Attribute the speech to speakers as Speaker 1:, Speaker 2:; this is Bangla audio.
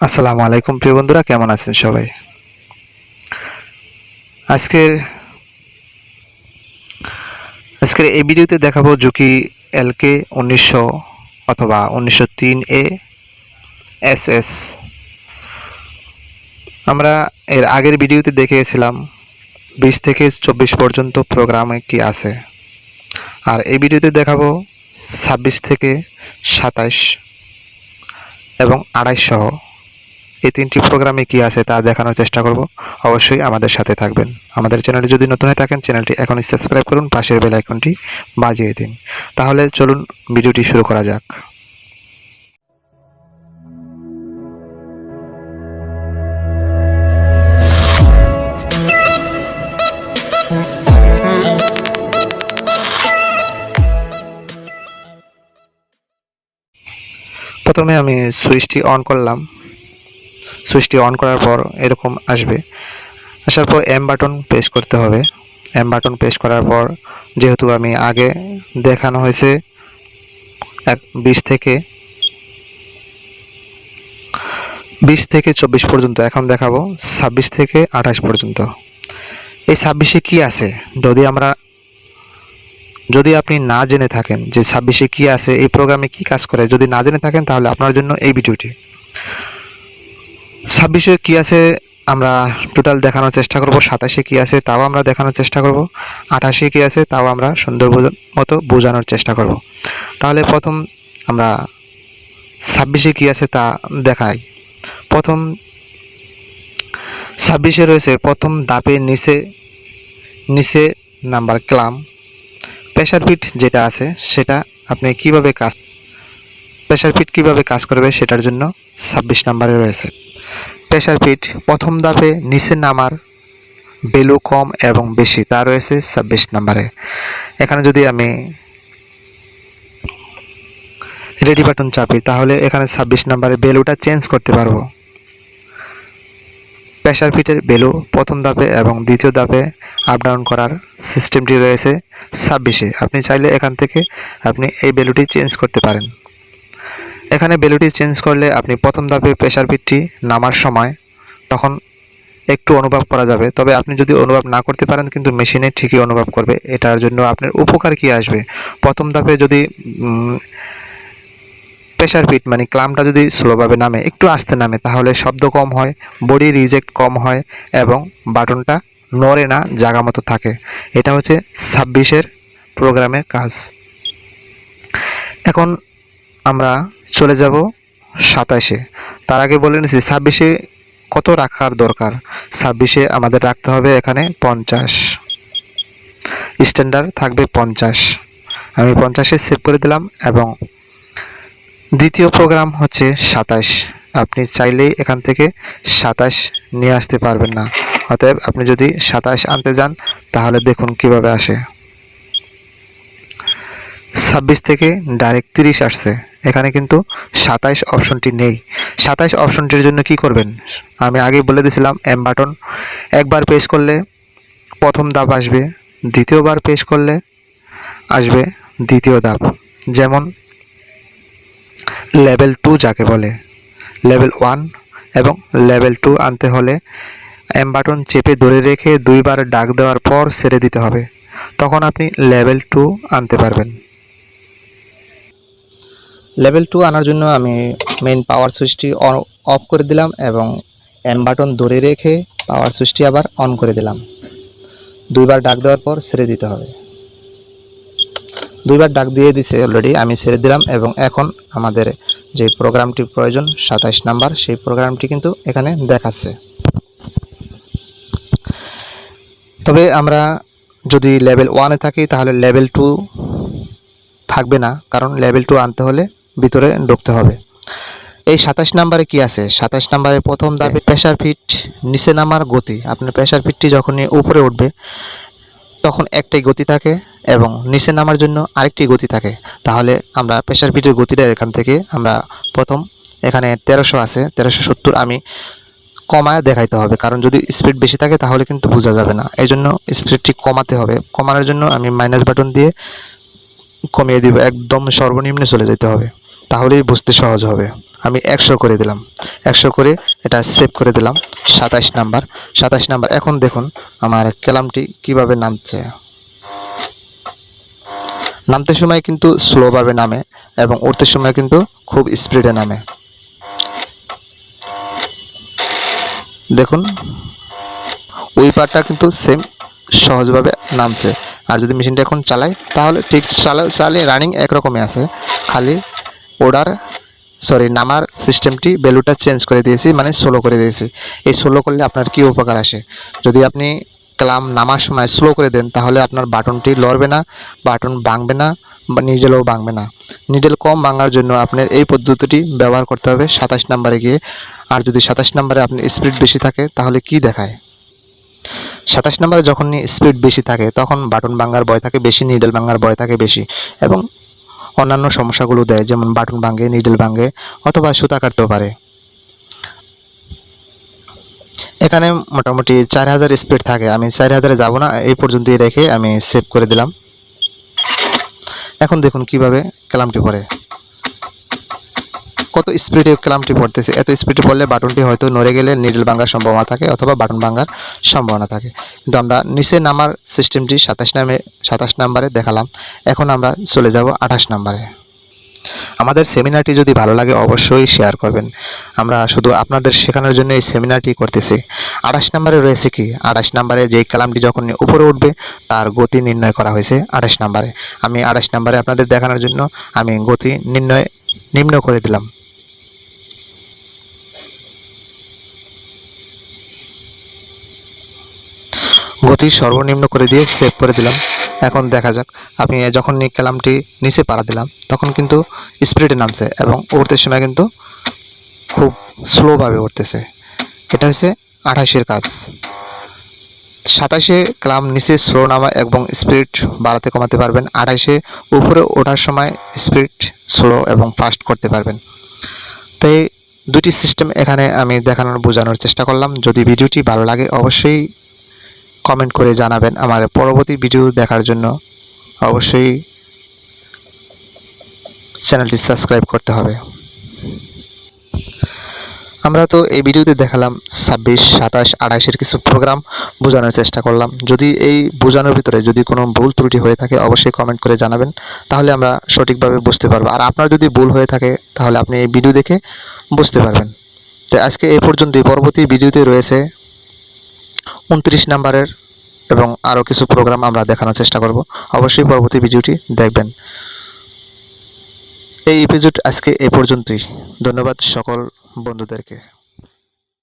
Speaker 1: আসসালামু আলাইকুম প্রিয় বন্ধুরা, কেমন আছেন সবাই? আজকের আজকের এই ভিডিওতে দেখাবো জুকি এলকে 1900 অথবা 1903 এ এসএস। আমরা এর আগের ভিডিওতে দেখেছিলাম 20 থেকে 24 পর্যন্ত প্রোগ্রামে কি আছে, আর এই ভিডিওতে দেখাবো 26 থেকে 27 এবং 28 সহ এই তিনটি প্রোগ্রামে কি আছে তা দেখানোর চেষ্টা করব। অবশ্যই আমাদের সাথে থাকবেন। আমাদের চ্যানেলে যদি নতুন হয়ে থাকেন, চ্যানেলটি এখনই সাবস্ক্রাইব করুন, পাশের বেল আইকনটি বাজিয়ে দিন। তাহলে চলুন ভিডিওটি শুরু করা যাক। প্রথমে আমি সুইচটি অন করলাম। সুইচটি অন করার পর এরকম আসবে। আসার পর এম বাটন প্রেস করতে হবে। এম বাটন প্রেস করার পর যেহেতু আমি আগে দেখানো হয়েছে 20 থেকে 24 পর্যন্ত, এখন দেখাবো 26 থেকে 28 পর্যন্ত। এই 26-এ কি আছে যদি আপনি না জেনে থাকেন যে 26-এ কি আছে, এই প্রোগ্রামে কি কাজ করে, যদি না জেনে থাকেন তাহলে আপনার জন্য এই ভিডিওটি। 26-এ কি আছে আমরা টোটাল দেখানোর চেষ্টা করব। 27-এ কি আছে তাও আমরা দেখানোর চেষ্টা করব। 28-এ কি আছে তাও আমরা সুন্দর মতো বোঝানোর চেষ্টা করব। তাহলে প্রথম আমরা 26-এ কি আছে তা দেখাই। প্রথম 26-এ রয়েছে প্রথম ধাপের নিচে নাম্বার ক্লাম প্রেসার ফিট যেটা আছে সেটা আপনি প্রেসার ফিট কিভাবে কাজ করবে সেটার জন্য 26 নম্বরে রয়েছে। প্রেসার ফিট প্রথম ধাপে নিচে নামার ভ্যালু কম এবং বেশি তা রয়েছে 26 নম্বরে। এখানে যদি আমি রেডি বাটন চাপি তাহলে এখানে 26 নম্বরে ভ্যালুটা চেঞ্জ করতে পারবো। প্রেসার ফিটের ভ্যালু প্রথম ধাপে এবং দ্বিতীয় ধাপে আপ ডাউন করার সিস্টেমটি রয়েছে 26-এ। আপনি চাইলে এখান থেকে আপনি এই ভ্যালুটি চেঞ্জ করতে পারেন। এখানে ভ্যালুটি চেঞ্জ করলে আপনি প্রথম ধাপে প্রেসার ফিটটি নামার সময় তখন একটু অনুভব করা যাবে, তবে আপনি যদি অনুভব না করতে পারেন কিন্তু মেশিনে ঠিকই অনুভব করবে। এটার জন্য আপনার উপকার কি আসবে, প্রথম ধাপে যদি প্রেসার ফিট মানে ক্লামটা যদি স্লোভাবে নামে, একটু আস্তে নামে, তাহলে শব্দ কম হয়, বডি রিজেক্ট কম হয় এবং বাটনটা নড়ে না, জায়গা মতো থাকে। এটা হচ্ছে 26-এর প্রোগ্রামের কাজ। এখন আমরা চলে যাব 27-এ। তার আগে বলে নিচ্ছি 26-এ কত রাখার দরকার। 26-এ আমাদের রাখতে হবে এখানে 50, স্ট্যান্ডার্ড থাকবে 50। আমি 50-এ সেভ করে দিলাম এবং দ্বিতীয় প্রোগ্রাম হচ্ছে 27। আপনি চাইলেই এখান থেকে 27 নিয়ে আসতে পারবেন না, অতএব আপনি যদি 27 আনতে যান তাহলে দেখুন কিভাবে আসে। 26 থেকে ডাইরেক্ট 30 আসছে, এখানে কিন্তু 27 অপশনটি নেই। 27 অপশনটির জন্য কি করবেন আমি আগে বলে দিয়েছিলাম। এম বাটন একবার প্রেস করলে প্রথম ধাপ আসবে, দ্বিতীয়বার প্রেস করলে আসবে দ্বিতীয় ধাপ। যেমন লেভেল 2 যাকে বলে, লেভেল 1 এবং লেভেল 2 আনতে হলে এম বাটন চেপে ধরে রেখে দুইবার ডাক দেওয়ার পর ছেড়ে দিতে হবে, তখন আপনি লেভেল 2 আনতে পারবেন। লেভেল 2 আনার জন্য আমি মেইন পাওয়ার সুইচটি অফ করে দিলাম এবং এম বাটন ধরে রেখে পাওয়ার সুইচটি আবার অন করে দিলাম। দুইবার ডাক দেওয়ার পর ছেড়ে দিতে হবে। দুইবার ডাক দিয়ে দিছে অলরেডি, আমি ছেড়ে দিলাম এবং এখন আমাদের যে প্রোগ্রামটি প্রয়োজন 27 নাম্বার, সেই প্রোগ্রামটি কিন্তু এখানে দেখাচ্ছে। তবে আমরা যদি লেভেল 1-এ থাকি তাহলে লেভেল 2 থাকবে না, কারণ লেভেল 2 আনতে হলে ভিতরে ঢুকতে হবে। এই 27 নাম্বারে কি আছে, 27 নাম্বারে প্রথম ধাপে প্রেসার ফিট নিচে নামার গতি। আপনার প্রেসার ফিটটি যখনই উপরে উঠবে তখন একটাই গতি থাকে এবং নিচে নামার জন্য আরেকটি গতি থাকে। তাহলে আমরা প্রেসার ফিটের গতিটা এখান থেকে আমরা প্রথম এখানে 1300 আছে, 1370 আমি কমায় দেখাইতে হবে, কারণ যদি স্পিড বেশি থাকে তাহলে কিন্তু বোঝা যাবে না। এই জন্য স্পিডটি কমাতে হবে। কমানোর জন্য আমি মাইনাস বাটন দিয়ে কমিয়ে দিব, একদম সর্বনিম্নে চলে যেতে হবে, তাহলেই বুঝতে সহজ হবে। আমি 100 করে দিলাম। 100 করে এটা সেভ করে দিলাম। 27 নাম্বার। এখন দেখুন আমার কালামটি কিভাবে নামছে। নামতে সময় কিন্তু স্লোভাবে নামে এবং উঠতে সময় কিন্তু খুব স্পিডে নামে। দেখুন ওই পার্টটা কিন্তু সেম সহজভাবে নামছে। আর যদি মেশিনটা এখন চালাই তাহলে ঠিক চালিয়ে রানিং একরকমই আছে, খালি নামার সিস্টেমটি ভ্যালুটা চেঞ্জ করে দিয়েছি, মানে স্লো করে দিয়েছি। এই স্লো করলে আপনার কি উপকার আসে, যদি আপনি ক্লাম নামার সময় স্লো করে দেন তাহলে আপনার বাটনটি লড়বে না, বাটন ভাঙবে না বা নিডেলও ভাঙবে না। নিডেল কম ভাঙার জন্য আপনার এই পদ্ধতিটি ব্যবহার করতে হবে 27 নাম্বারে গিয়ে। আর যদি 27 নাম্বারে আপনার স্পিড বেশি থাকে তাহলে কি দেখায়, 27 নাম্বারে যখন স্পিড বেশি থাকে তখন বাটন ভাঙার ভয় থাকে বেশি, নিডেল ভাঙার ভয় থাকে বেশি, এবং অন্যান্য সমস্যাগুলো দেয়, যেমন বাটন ভাঙে, নিডেল ভাঙে, অথবা সুতা কাটতেও পারে। এখানে মোটামুটি 4000 স্পিড থাকে, আমি 4000-এ যাব না, এই পর্যন্তই রেখে আমি সেভ করে দিলাম। এখন দেখুন কিভাবে ক্যালামটি পড়ে, কত স্পিডে ক্যালামটি পড়তেছে। এত স্পিডে পড়লে বাটনটি হয়তো নড়ে গেলে নিডেল ভাঙার সম্ভাবনা থাকে অথবা বাটন ভাঙার সম্ভাবনা থাকে। কিন্তু আমরা নিচে নামার সিস্টেমটি 27 নাম্বারে দেখালাম। এখন আমরা চলে যাব 28 নাম্বারে। আমাদের সেমিনারটি যদি ভালো লাগে অবশ্যই শেয়ার করবেন। আমরা শুধু আপনাদের শেখানোর জন্য এই সেমিনারটি করতেছি। 28 নাম্বারে রয়েছে কি, 28 নাম্বারে যেই কালামটি যখন উপরে উঠবে তার গতি নির্ণয় করা হয়েছে 28 নাম্বারে। আমি 28 নাম্বারে আপনাদের দেখানোর জন্য আমি গতি নিম্ন করে দিলাম। গতি সর্বনিম্ন করে দিয়ে সেভ করে দিলাম। এখন দেখা যাক, আমি যখন কালামটি নিচে পাড়া দিলাম তখন কিন্তু স্পিডে নামছে এবং উঠতে সময় কিন্তু খুব স্লোভাবে উঠতেছে। এটা হচ্ছে 28-এর কাজ। 27-এ কালাম নিচে স্লো নামা এবং স্পিড বাড়াতে কমাতে পারবেন। 28-এ উপরে ওঠার সময় স্পিড স্লো এবং ফাস্ট করতে পারবেন। তাই দুটি সিস্টেম এখানে আমি বোঝানোর চেষ্টা করলাম। যদি ভিডিওটি ভালো লাগে অবশ্যই কমেন্ট করে জানাবেন। আমার পরবর্তী ভিডিও দেখার জন্য অবশ্যই চ্যানেলটি সাবস্ক্রাইব করতে হবে। আমরা তো এই ভিডিওতে দেখালাম 26, 27, 28-এর কিছু প্রোগ্রাম বোঝানোর চেষ্টা করলাম। যদি এই বোঝানোর ভিতরে যদি কোনো ভুল ত্রুটি হয়ে থাকে অবশ্যই কমেন্ট করে জানাবেন, তাহলে আমরা সঠিকভাবে বুঝতে পারবো। আর আপনার যদি ভুল হয়ে থাকে তাহলে আপনি এই ভিডিও দেখে বুঝতে পারবেন। তো আজকে এই পর্যন্তই। পরবর্তী ভিডিওতে রয়েছে 29 নাম্বারের এবং আরও কিছু প্রোগ্রাম আমরা দেখানোর চেষ্টা করব। অবশ্যই পরবর্তী ভিডিওটি দেখবেন। এই এপিসোড আজকে এ পর্যন্তই। ধন্যবাদ সকল বন্ধুদেরকে।